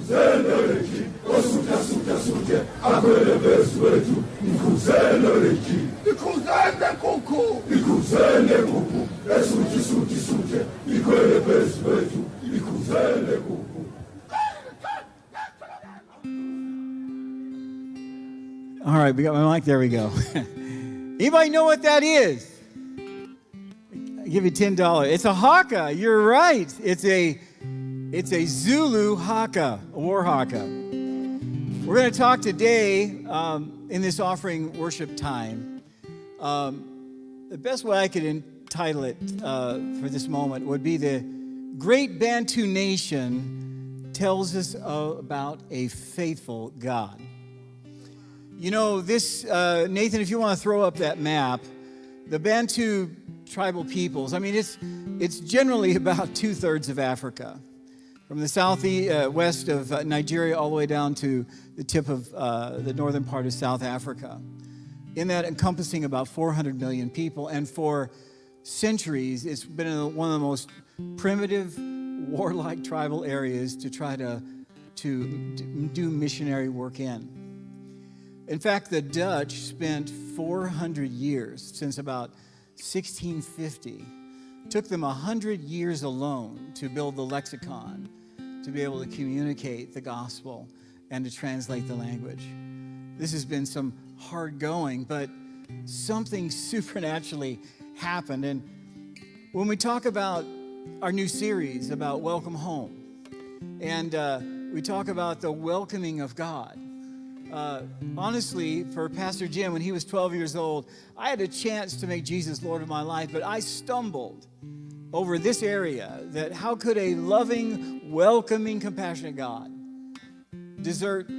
All right, we got my mic. There we go. Anybody know what that is? I'll give you $10. It's a haka. You're right. It's a Zulu haka, a war haka. We're going to talk today in this offering worship time. The best way I could entitle it for this moment would be the Great Bantu Nation tells us about a faithful God. You know, this, Nathan, if you want to throw up that map, the Bantu tribal peoples, I mean, it's generally about 2/3 of Africa, from the southwest of Nigeria all the way down to the tip of the northern part of South Africa. In that encompassing about 400 million people, and for centuries, it's been one of the most primitive, warlike tribal areas to try to do missionary work in. In fact, the Dutch spent 400 years, since about 1650. Took them 100 years alone to build the lexicon, to be able to communicate the gospel and to translate the language. This has been some hard going, but something supernaturally happened. And when we talk about our new series about Welcome Home, and we talk about the welcoming of God, honestly, for Pastor Jim, when he was 12 years old, I had a chance to make Jesus Lord of my life, but I stumbled over this area, that how could a loving, welcoming, compassionate God desert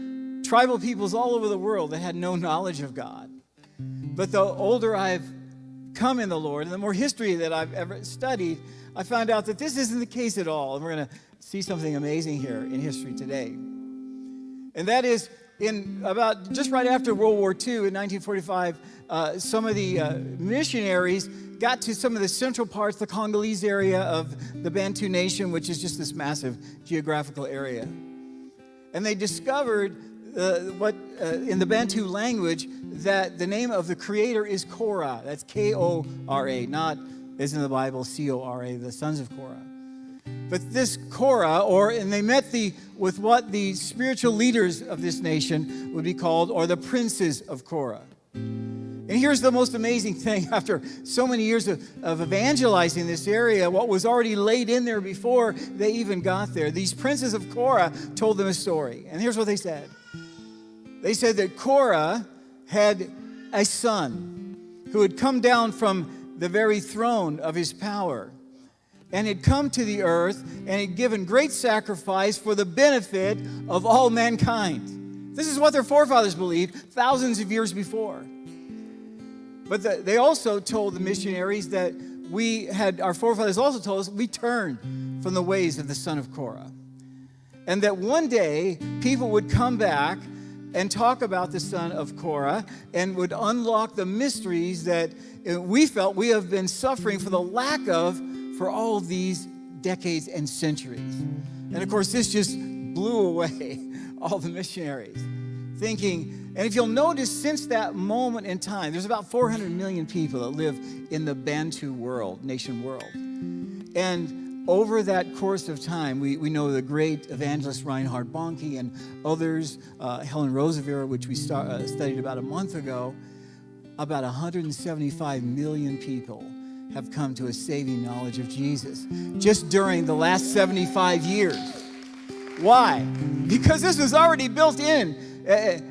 tribal peoples all over the world that had no knowledge of God? But the older I've come in the Lord, and the more history that I've ever studied, I found out that this isn't the case at all. And we're going to see something amazing here in history today. And that is, in about just right after World War II in 1945, some of the missionaries got to some of the central parts, the Congolese area of the Bantu nation, which is just this massive geographical area. And they discovered in the Bantu language, that the name of the creator is Korah. That's K-O-R-A, not as in the Bible, C-O-R-A, the sons of Korah. But this Korah, and they met with what the spiritual leaders of this nation would be called, or the princes of Korah. And here's the most amazing thing. After so many years of evangelizing this area, what was already laid in there before they even got there, these princes of Korah told them a story. And here's what they said. They said that Korah had a son who had come down from the very throne of his power, and had come to the earth and had given great sacrifice for the benefit of all mankind. This is what their forefathers believed thousands of years before. But they also told the missionaries that our forefathers also told us we turned from the ways of the son of Korah. And that one day people would come back and talk about the son of Korah and would unlock the mysteries that we felt we have been suffering for the lack of for all these decades and centuries. And of course, this just blew away all the missionaries, thinking, and if you'll notice, since that moment in time, there's about 400 million people that live in the Bantu world, nation world. And over that course of time, we know the great evangelist Reinhard Bonnke and others, Helen Roosevelt, which we studied about a month ago, about 175 million people have come to a saving knowledge of Jesus just during the last 75 years. Why? Because this was already built in.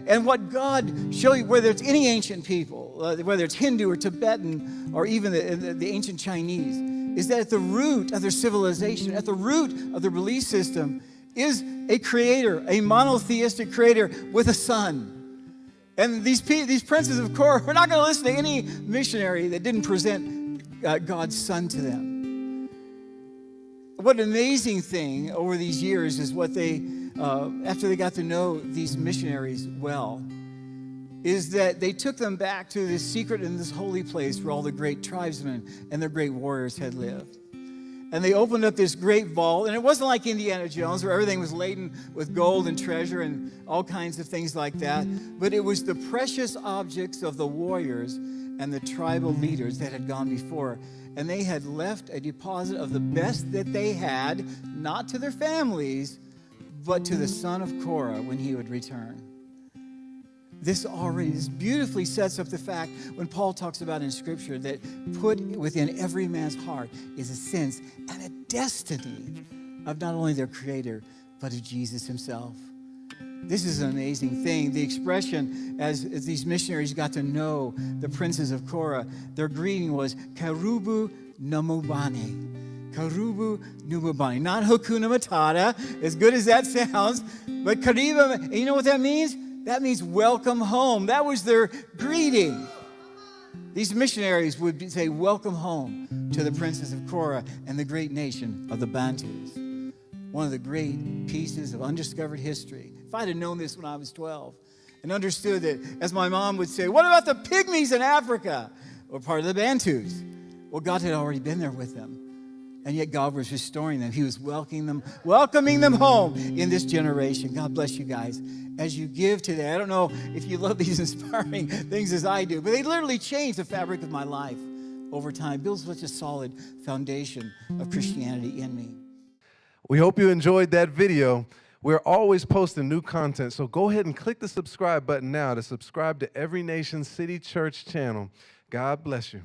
And what God showed you, whether it's any ancient people, whether it's Hindu or Tibetan or even the ancient Chinese, is that at the root of their civilization, at the root of their belief system, is a creator, a monotheistic creator with a son. And these princes of Korah were not going to listen to any missionary that didn't present God's son to them. What an amazing thing over these years is what they, after they got to know these missionaries well, is that they took them back to this secret and this holy place where all the great tribesmen and their great warriors had lived. And they opened up this great vault, and it wasn't like Indiana Jones where everything was laden with gold and treasure and all kinds of things like that, but it was the precious objects of the warriors and the tribal leaders that had gone before. And they had left a deposit of the best that they had, not to their families, but to the son of Korah when he would return. This beautifully sets up the fact when Paul talks about in Scripture that put within every man's heart is a sense and a destiny of not only their Creator, but of Jesus himself. This is an amazing thing. The expression, as these missionaries got to know the princes of Korah, their greeting was Karubu Namubane. Karubu Namubane. Not Hakuna Matata, as good as that sounds, but Kariba, and you know what that means? That means welcome home. That was their greeting. These missionaries would say, welcome home to the princes of Korah and the great nation of the Bantus. One of the great pieces of undiscovered history. If I'd have known this when I was 12 and understood that, as my mom would say, what about the Pygmies in Africa? Or part of the Bantus. Well, God had already been there with them. And yet God was restoring them. He was welcoming them home in this generation. God bless you guys. As you give today, I don't know if you love these inspiring things as I do, but they literally changed the fabric of my life over time. Build such a solid foundation of Christianity in me. We hope you enjoyed that video. We're always posting new content, so go ahead and click the subscribe button now to subscribe to Every Nation City Church channel. God bless you.